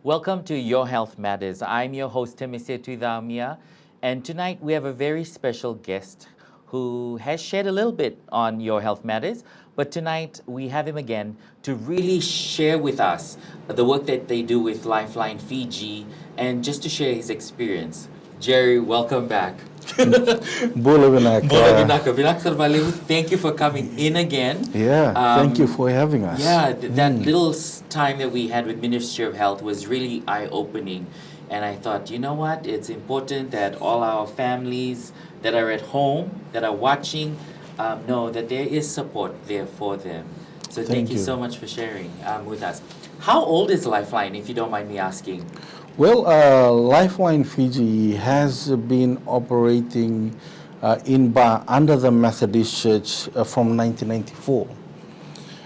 Welcome to Your Health Matters. I'm your host, Temesia Tuicaumia, and tonight we have a very special guest who has shared a little bit on Your Health Matters, but tonight we have him again to really share with us the work that they do with Lifeline Fiji and just to share his experience. Jerry, welcome back. Bola Vinaka. Thank you for coming in again. Yeah, thank you for having us. Yeah, that little time that we had with Ministry of Health was really eye-opening. And I thought, you know what? It's important that all our families that are at home, that are watching, know that there is support there for them. So thank you so much for sharing with us. How old is Lifeline, if you don't mind me asking? Well, Lifeline Fiji has been operating in Ba under the Methodist Church from 1994.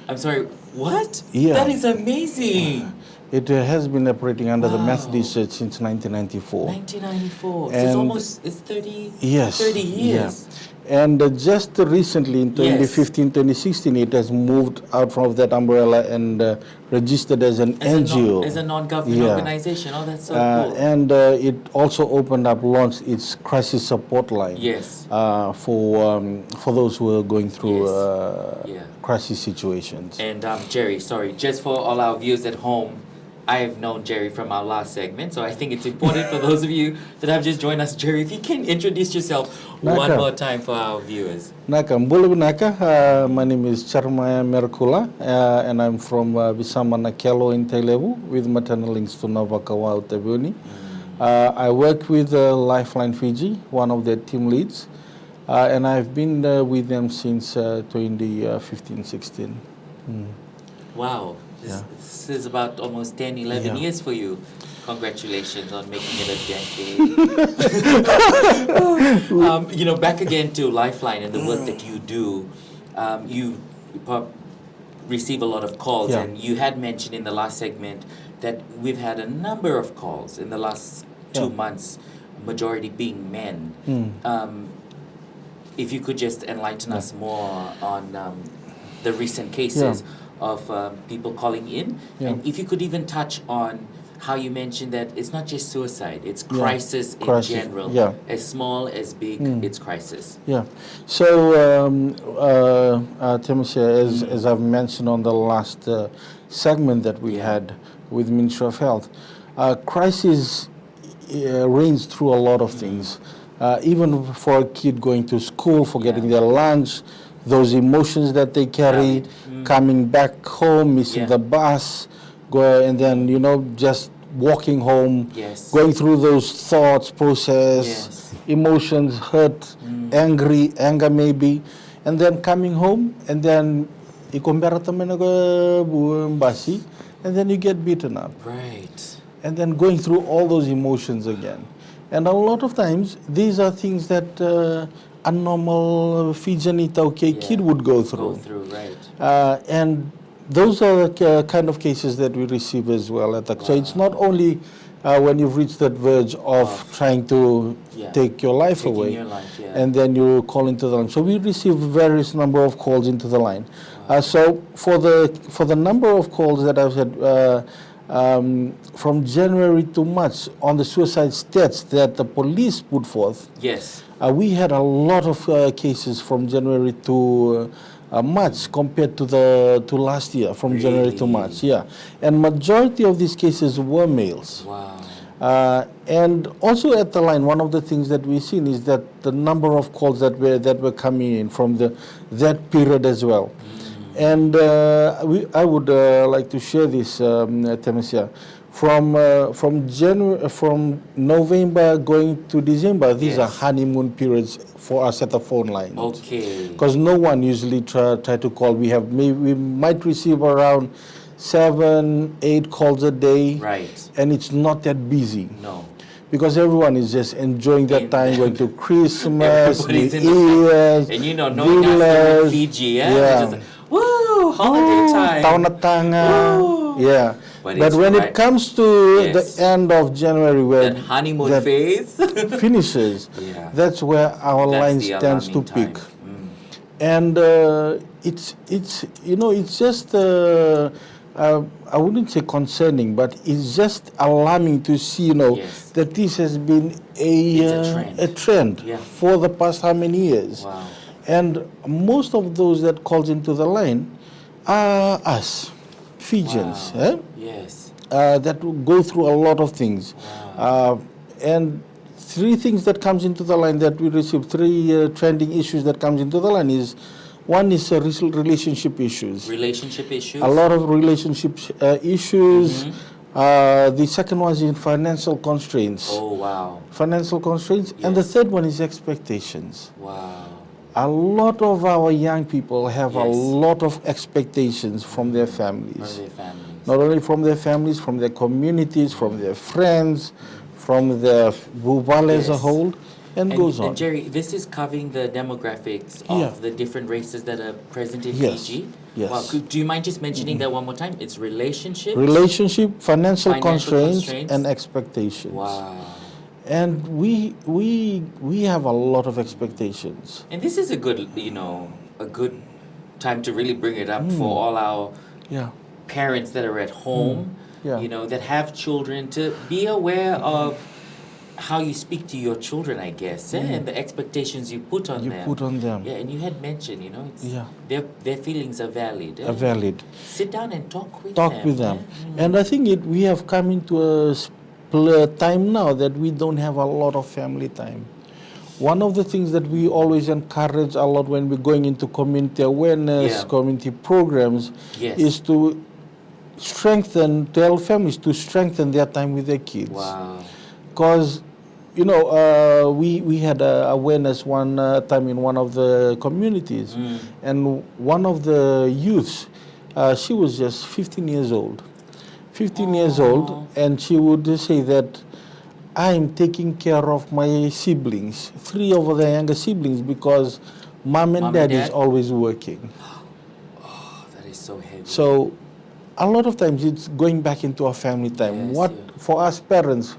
I'm sorry, what? Yeah. That is amazing. It has been operating under the Methodist Church since 1994. 1994. So it's 30, Yes. 30 years. Yeah. And just recently in 2015, 2016, it has moved out from that umbrella and registered as an NGO. As a non-government organization. Oh, that's so cool. And it also launched its crisis support line. Yes. For those who are going through crisis situations. And Jerry, sorry, just for all our viewers at home, I have known Jerry from our last segment, so I think it's important for those of you that have just joined us. Jerry, if you can introduce yourself one more time for our viewers. Naka, my name is Charmaya Merekula, and I'm from Visama Nakelo in Tailevu with maternal links to Navakawa Utebuni. I work with Lifeline Fiji, one of their team leads, and I've been with them since 2015-16. Wow. This is about almost 10, 11 years for you. Congratulations on making it a decade. Back again to Lifeline and the work that you do, you receive a lot of calls, and you had mentioned in the last segment that we've had a number of calls in the last 2 months, majority being men. If you could just enlighten us more on the recent cases of people calling in, and if you could even touch on how you mentioned that it's not just suicide, it's crisis in general. As small as big, it's crisis. Yeah. So, Temesia, as I've mentioned on the last segment that we had with Ministry of Health, crisis reigns through a lot of things. Even for a kid going to school, for getting their lunch, those emotions that they carry, coming back home, missing the bus, and then, just walking home, going through those thoughts, process, emotions, hurt, anger maybe, and then coming home, and then and then you get beaten up. Right. And then going through all those emotions again. And a lot of times, these are things that a normal Fijian kid would go through. Right. And those are the kind of cases that we receive as well. So it's not only when you've reached that verge of trying to take your life away, and then you call into the line. So we receive various number of calls into the line. So for the number of calls that I've had, from January to March on the suicide stats that the police put forth, we had a lot of cases from January to March compared to last year, from January to March. And majority of these cases were males. Wow. And also at the line, one of the things that we've seen is that the number of calls that were coming in from that period as well. And I would like to share this, Temesia. From November going to December, these are honeymoon periods for us at the phone line. Okay. Because no one usually try to call. We might receive around 7, 8 calls a day. Right. And it's not that busy. No. Because everyone is just enjoying that time, going to Christmas, New Year's, and knowing us in Fiji, just like, woo, holiday time. Taunatanga. Yeah. But when it comes to the end of January, where that honeymoon phase finishes, that's where our lines tends to peak. And it's just I wouldn't say concerning, but it's just alarming to see, Yes. that this has been It's a trend Yeah. for the past how many years. Wow. And most of those that calls into the line are us, Fijians, Wow. Yes. that go through a lot of things. Wow. And three things that comes into the line that we receive, three trending issues that comes into the line is, one is relationship issues. Relationship issues. A lot of relationship issues. The second one is in financial constraints. Oh, wow. Financial constraints. And the Yes. third one is expectations. Wow. A lot of our young people have a Yes. lot of expectations from their families. From their families. Not only from their families, from their communities, from their friends, from their Bubal as a Yes. whole, and goes on. And Jerry, this is covering the demographics of Yeah. the different races that are present in Yes. Fiji. Yes. Wow. Do you mind just mentioning that one more time? It's relationships. Relationship, financial Financial constraints, constraints. and expectations. Wow. And we have a lot of expectations. And this is a good, a good time to really bring it up for all our Yeah. parents that are at home, Yeah. that have children, to be aware of how you speak to your children, I guess, and the expectations you put on You them. put on them. Yeah, and you had mentioned, it's, Yeah. their feelings are valid. Are valid. Sit down and talk with Talk them. with them. Yeah? And I think we have come into a time now that we don't have a lot of family time. One of the things that we always encourage a lot when we're going into community awareness, Yeah. community programs, Yes. is to tell families to strengthen their time with their kids. Wow. Because, we had awareness one time in one of the communities, and one of the youths, she was just 15 years old. 15 years old, and she would say that, I'm taking care of my siblings, 3 of the younger siblings, because mom and dad is always working. Oh, that is so heavy. So a lot of times it's going back into our family time. Yes, For us parents,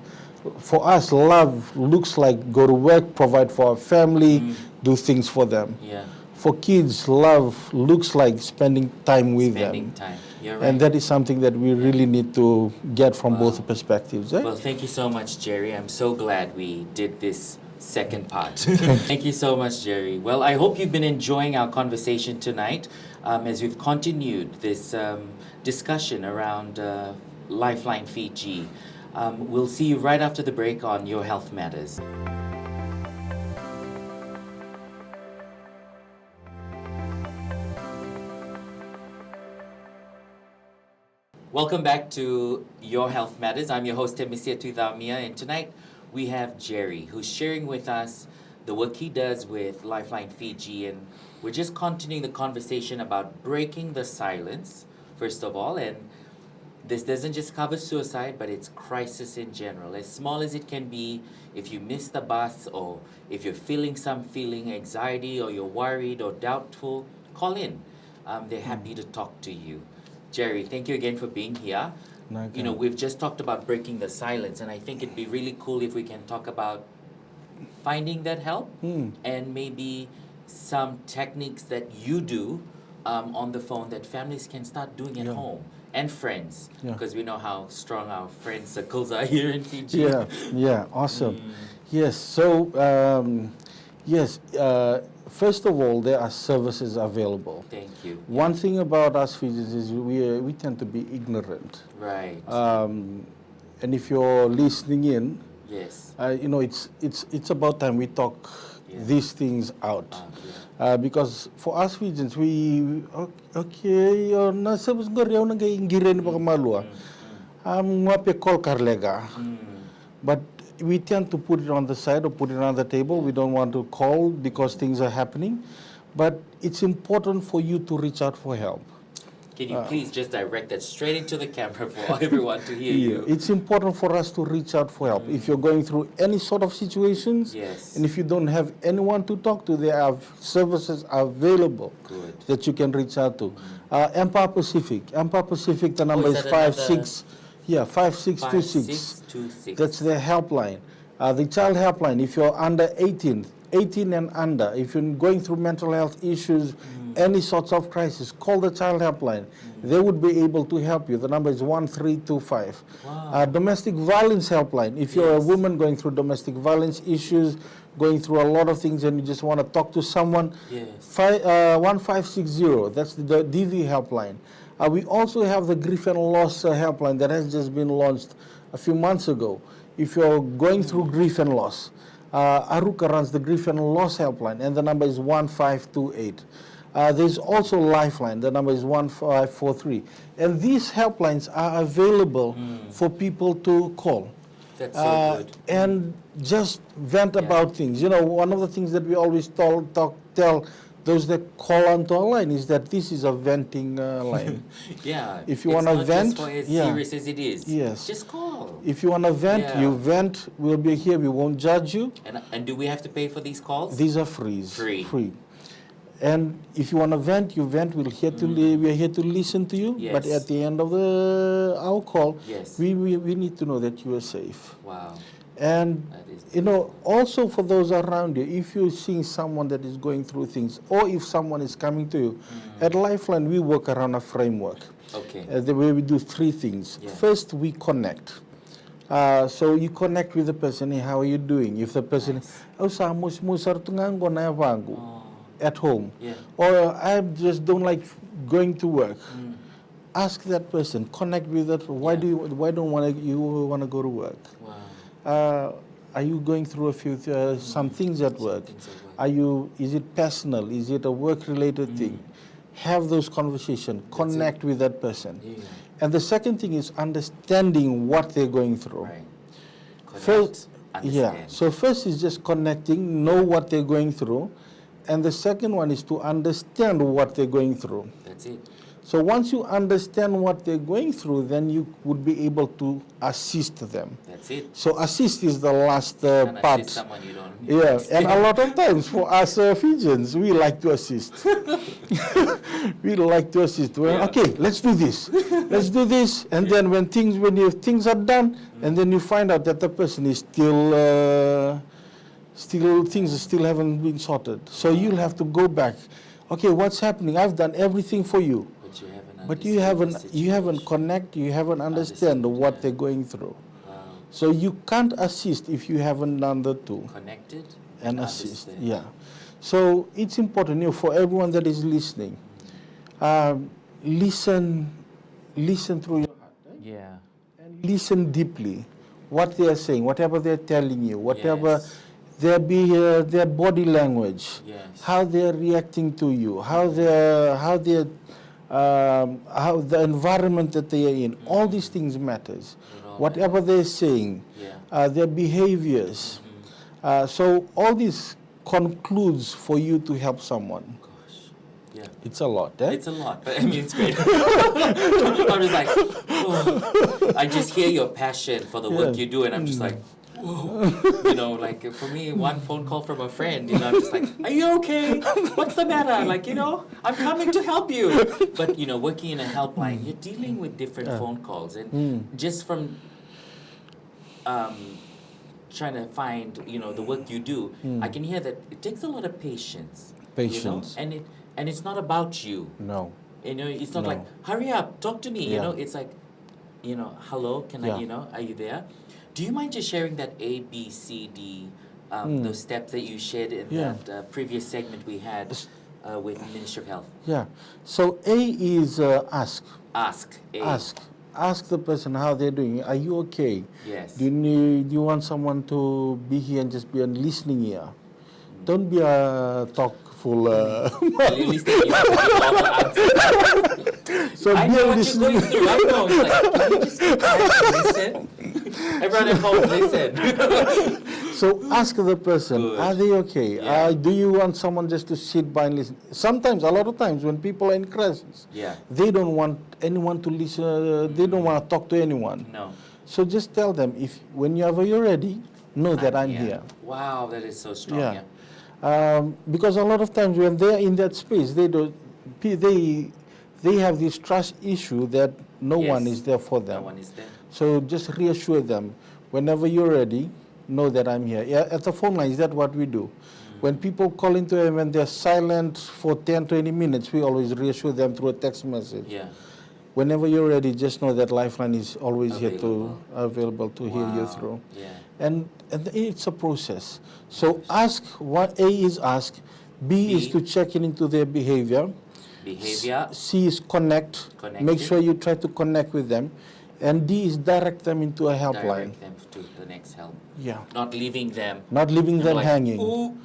for us, love looks like go to work, provide for our family, do things for them. Yeah. For kids, love looks like spending time with Spending them. time. You're right. And that is something that we really need to get from both perspectives. Well, thank you so much, Jerry. I'm so glad we did this second part. Thank you so much, Jerry. Well, I hope you've been enjoying our conversation tonight as we've continued this discussion around Lifeline Fiji. We'll see you right after the break on Your Health Matters. Welcome back to Your Health Matters. I'm your host, Temesia Tuicaumia, and tonight we have Jerry, who's sharing with us the work he does with Lifeline Fiji, and we're just continuing the conversation about breaking the silence, first of all, and this doesn't just cover suicide, but it's crisis in general. As small as it can be, if you miss the bus, or if you're feeling anxiety, or you're worried or doubtful, call in. They're happy to talk to you. Jerry, thank you again for being here. Okay. We've just talked about breaking the silence, and I think it'd be really cool if we can talk about finding that help and maybe some techniques that you do on the phone that families can start doing at home, and friends, because we know how strong our friend circles are here in Fiji. Yeah, awesome. Yes, so, first of all, there are services available. Thank you. One thing about us Fijians is we tend to be ignorant. Right. And if you're listening in, yes. It's about time we talk these things out. Because for us Fijians, but we tend to put it on the side or put it on the table. We don't want to call because things are happening. But it's important for you to reach out for help. Can you please just direct that straight into the camera for everyone to hear you? It's important for us to reach out for help. If you're going through any sort of situations, and if you don't have anyone to talk to, there are services available that you can reach out to. Empower Pacific, the number is 5626. That's their helpline. The child helpline, if you're under 18 and under, if you're going through mental health issues, any sorts of crisis, call the child helpline. They would be able to help you. The number is 1325. Wow. Domestic violence helpline. If you're a woman going through domestic violence issues, going through a lot of things, and you just want to talk to someone, 1560. That's the DV helpline. We also have the grief and loss helpline that has just been launched a few months ago. If you're going through grief and loss, Aruka runs the grief and loss helpline, and the number is 1528. There's also Lifeline, the number is 1543. And these helplines are available for people to call. That's so good. And just vent about things. You know, one of the things that we always tell those that call onto our line is that this is a venting line. If you want to vent, just for as serious as it is. Just call. If you want to vent, you vent. We'll be here. We won't judge you. And do we have to pay for these calls? These are free. And if you want to vent, you vent. We're here to listen to you. But at the end of our call, we need to know that you are safe. Wow. And you know, also for those around you, if you're seeing someone that is going through things, or if someone is coming to you, at Lifeline we work around a framework. The way we do three things. First, we connect. So you connect with the person. Hey, how are you doing? If the person, at home, or I just don't like going to work. Ask that person. Connect with that. Why don't you want to go to work? Wow. Are you going through a few some things at work? Is it personal? Is it a work-related thing? Have those conversations. Connect with that person. And the second thing is understanding what they're going through. First, so first is just connecting, know what they're going through, and the second one is to understand what they're going through. That's it. So once you understand what they're going through, then you would be able to assist them. That's it. So assist is the last part. Assist someone you don't and a lot of times for us Fijians, we like to assist. We like to assist. Well, okay, let's do this. Let's do this. And then when things are done, and then you find out that the person is things still haven't been sorted. So you'll have to go back. Okay, what's happening? I've done everything for you. But you haven't connect, you haven't understand what they're going through. Wow. So you can't assist if you haven't done the two. Connected and assist. So it's important, for everyone that is listening. Listen through your heart. Right? And listen deeply. What they are saying, whatever they're telling you, whatever their body language, how they're reacting to you, how the environment that they are in, all these things matters. Whatever they're saying, their behaviors. So all this concludes for you to help someone. It's a lot, eh? It's a lot, but I mean, it's great. I'm just like, I just hear your passion for the work you do, and I'm just like, whoa. Like for me, one phone call from a friend, I'm just like, are you okay? What's the matter? Like, I'm coming to help you. But, working in a helpline, you're dealing with different phone calls. And just from trying to find, the work you do, I can hear that it takes a lot of patience. And it's not about you. No. It's not like, hurry up, talk to me. It's like, hello, can I, are you there? Do you mind just sharing that A, B, C, D, those steps that you shared in that previous segment we had with the Ministry of Health? Yeah. So A is ask. Ask. A. Ask the person how they're doing. Are you okay? Yes. Do you want someone to be here and just be a listening ear? Don't be a talkful. At least you have to give all the answers. So I know what you're going through. I know. It's like, can you just sit back and listen? Everyone at home, listen. So ask the person, are they okay? Do you want someone just to sit by and listen? Sometimes, a lot of times, when people are in crisis, they don't want anyone to listen. They don't want to talk to anyone. No. So just tell them, whenever you're ready, know that I'm here. Wow, that is so strong. Because a lot of times when they're in that space, they have this trust issue that no one is there for them. No one is there. So just reassure them, whenever you're ready, know that I'm here. At the phone line, is that what we do? When people call into and when they're silent for 10, 20 minutes, we always reassure them through a text message. Yeah. Whenever you're ready, just know that Lifeline is always available to hear you through. Yeah. And it's a process. So ask, what A is ask, B is to check into their behavior. C is connect. Make sure you try to connect with them. And D is direct them into a helpline. Direct them to the next help. Yeah. Not leaving them. Not leaving them like, hanging. Ooh.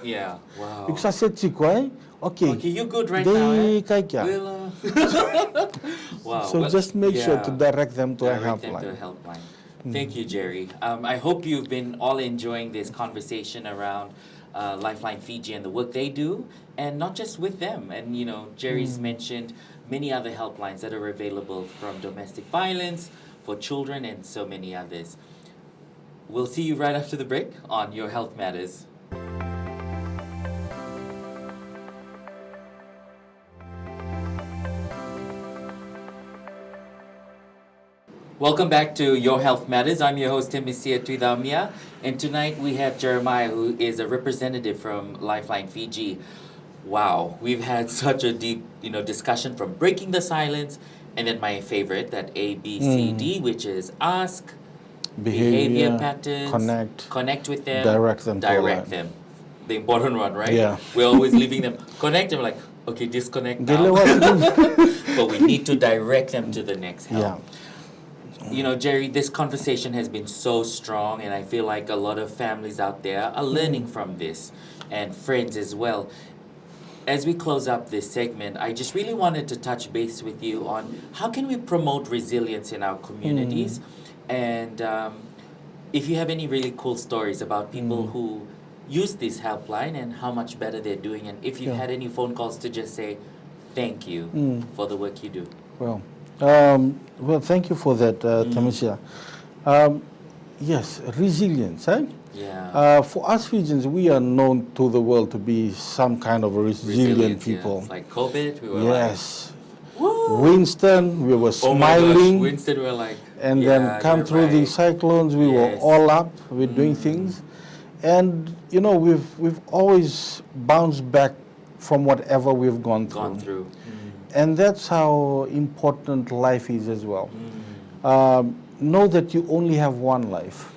Yeah. Wow. Because I said, okay. Okay, you're good right now. We'll, wow. So just make sure to direct them to a helpline. Thank you, Jerry. I hope you've been all enjoying this conversation around Lifeline Fiji and the work they do, and not just with them. And, you know, Jerry's mentioned many other helplines that are available, from domestic violence, for children, and so many others. We'll see you right after the break on Your Health Matters. Welcome back to Your Health Matters. I'm your host, Temesia Tuicaumia, and tonight we have Jeremiah, who is a representative from Lifeline Fiji. Wow, we've had such a deep, discussion from breaking the silence, and then my favorite, that A, B, C, D, which is ask, behavior patterns, connect with them, direct them. The important one, right? Yeah. We're always leaving them connect them, like, okay, disconnect now. But we need to direct them to the next help. Yeah. You know, Jerry, this conversation has been so strong, and I feel like a lot of families out there are learning from this, and friends as well. As we close up this segment, I just really wanted to touch base with you on how can we promote resilience in our communities, and if you have any really cool stories about people who use this helpline and how much better they're doing, and if you've had any phone calls to just say thank you for the work you do. Well, thank you for that, Temesia. Yes, resilience, eh? Yeah. For us Fijians, we are known to the world to be some kind of a resilient people. Yeah. Like COVID, we were Winston, we were smiling. Oh my gosh, Winston, we were like, and then come through the cyclones, we were all up with doing things. And, we've always bounced back from whatever we've gone through. And that's how important life is as well. Know that you only have one life,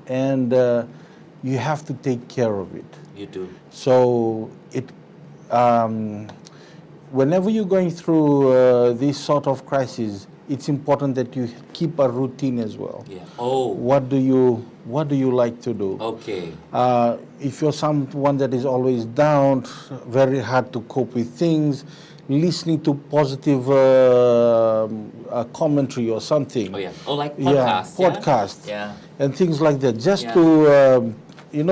and you have to take care of it. You do. So whenever you're going through this sort of crisis, it's important that you keep a routine as well. Yeah. Oh. What do you like to do? Okay. If you're someone that is always down, very hard to cope with things, listening to positive commentary or something. Oh yeah. Oh, like podcasts. Podcasts. Yeah. And things like that, just to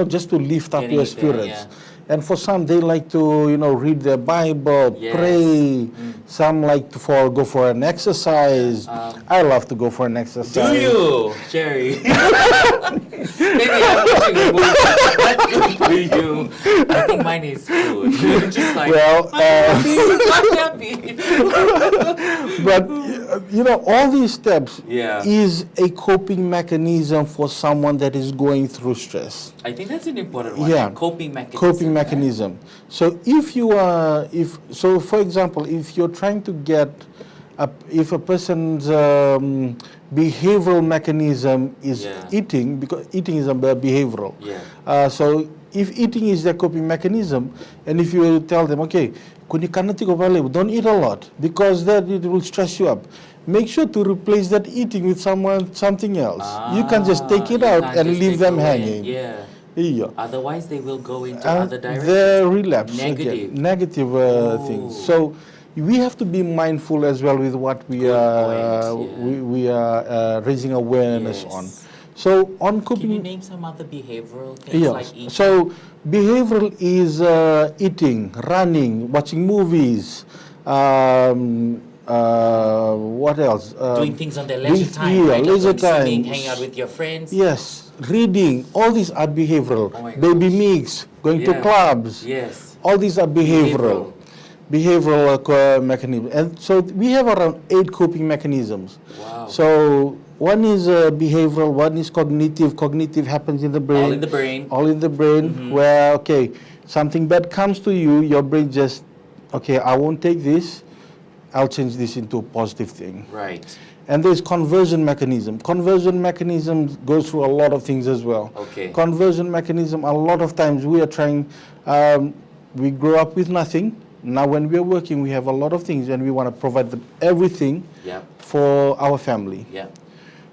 just to lift up your spirits. And for some, they like to read their Bible, pray. Some like to go for an exercise. I love to go for an exercise. Do you, Jerry? Maybe I'm watching a movie. That's good for you. I think mine is food. Just like, I'm happy. But all these steps is a coping mechanism for someone that is going through stress. I think that's an important one. Yeah, coping mechanism. Coping mechanism. Right? So for example, if you're trying to get, if a person's behavioral mechanism is eating, because eating is a behavioral. Yeah. So if eating is their coping mechanism, and if you tell them, okay, don't eat a lot, because that it will stress you up. Make sure to replace that eating with something else. You can just take it out and leave them hanging. Yeah. Otherwise, they will go into other directions. They relapse. Negative. Negative things. So we have to be mindful as well with what we are raising awareness on. So on coping. Can you name some other behavioral things like eating? So behavioral is eating, running, watching movies. What else? Doing things on their leisure time, right? Leisure time. Hanging out with your friends. Yes. Reading. All these are behavioral. Oh my gosh. Baby mix. Going to clubs. Yes. All these are behavioral mechanisms. And so we have around 8 coping mechanisms. Wow. So one is behavioral, one is cognitive. Cognitive happens in the brain. All in the brain. All in the brain, where, Something bad comes to you, your brain just, okay, I won't take this, I'll change this into a positive thing. Right. And there's conversion mechanism. Conversion mechanism goes through a lot of things as well. Okay. Conversion mechanism, a lot of times we are trying, we grow up with nothing. Now when we're working, we have a lot of things and we want to provide everything for our family. Yeah.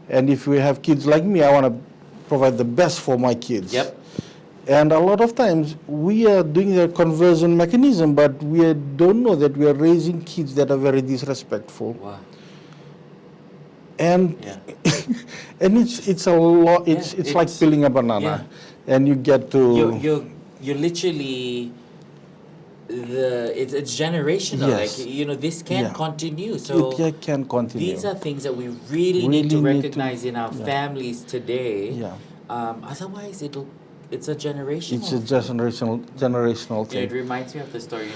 And if we have kids like me, I want to provide the best for my kids. Yep. And a lot of times we are doing the conversion mechanism, but we don't know that we are raising kids that are very disrespectful. Wow. And and it's a lot. It's like peeling a banana, and you get to you're literally it's generational. Yes. Like this can't continue. So it can continue. These are things that we really need to recognize in our families today. Yeah. Otherwise, it's a generational. It's a generational thing. It reminds me of the story.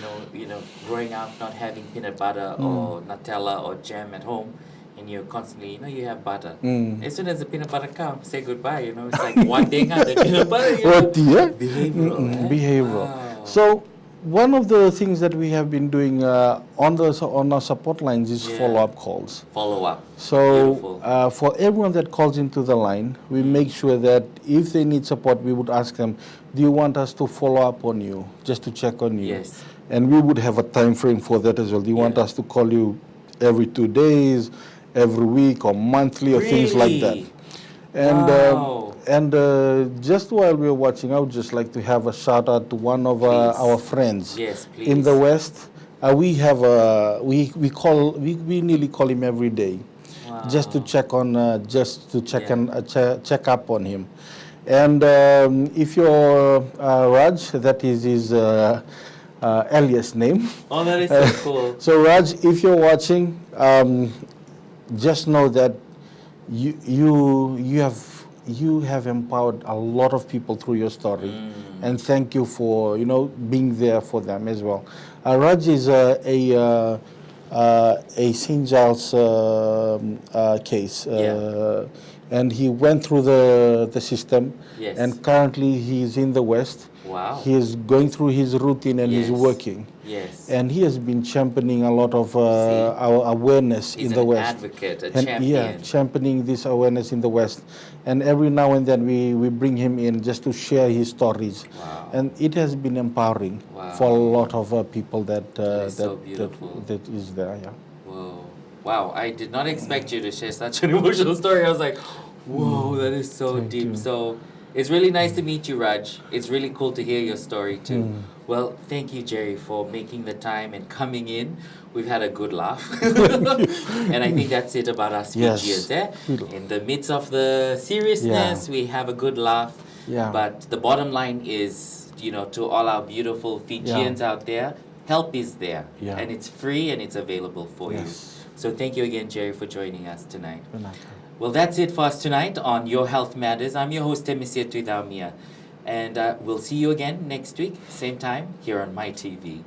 Growing up not having peanut butter or Nutella or jam at home. And you're constantly, you have butter. As soon as the peanut butter comes, say goodbye. It's like one thing the peanut butter. Behavioral. Behavioral. Wow. So one of the things that we have been doing on our support lines is follow-up calls. Follow-up. So for everyone that calls into the line, we make sure that if they need support, we would ask them, do you want us to follow up on you, just to check on you? Yes. And we would have a time frame for that as well. Do you want us to call you every 2 days, every week or monthly or things like that? And just while we're watching, I would just like to have a shout out to one of our friends. Yes, please. In the West. We have we nearly call him every day, just to check on check up on him. And if you're Raj, that is his alias name. Oh, that is so cool. So Raj, if you're watching, just know that you have empowered a lot of people through your story, and thank you for being there for them as well. Raj is a St. Giles case, and he went through the system, and currently he's in the West. Wow. He is going through his routine and he's working. Yes. And he has been championing a lot of our awareness in the West. He's an advocate, a champion. champion. Championing this awareness in the West. And every now and then we bring him in just to share his stories. Wow. And it has been empowering for a lot of people that is there. Yeah. Whoa. Wow, I did not expect you to share such an emotional story. I was like, whoa, that is so deep. So it's really nice to meet you, Raj. It's really cool to hear your story too. Well, thank you, Jerry, for making the time and coming in. We've had a good laugh. And I think that's it about us Fijians. In the midst of the seriousness, we have a good laugh. Yeah. But the bottom line is, to all our beautiful Fijians out there, help is there. Yeah. And it's free and it's available for you. So thank you again, Jerry, for joining us tonight. Well, that's it for us tonight on Your Health Matters. I'm your host, Temesia Tuicaumia. And we'll see you again next week, same time, here on My TV.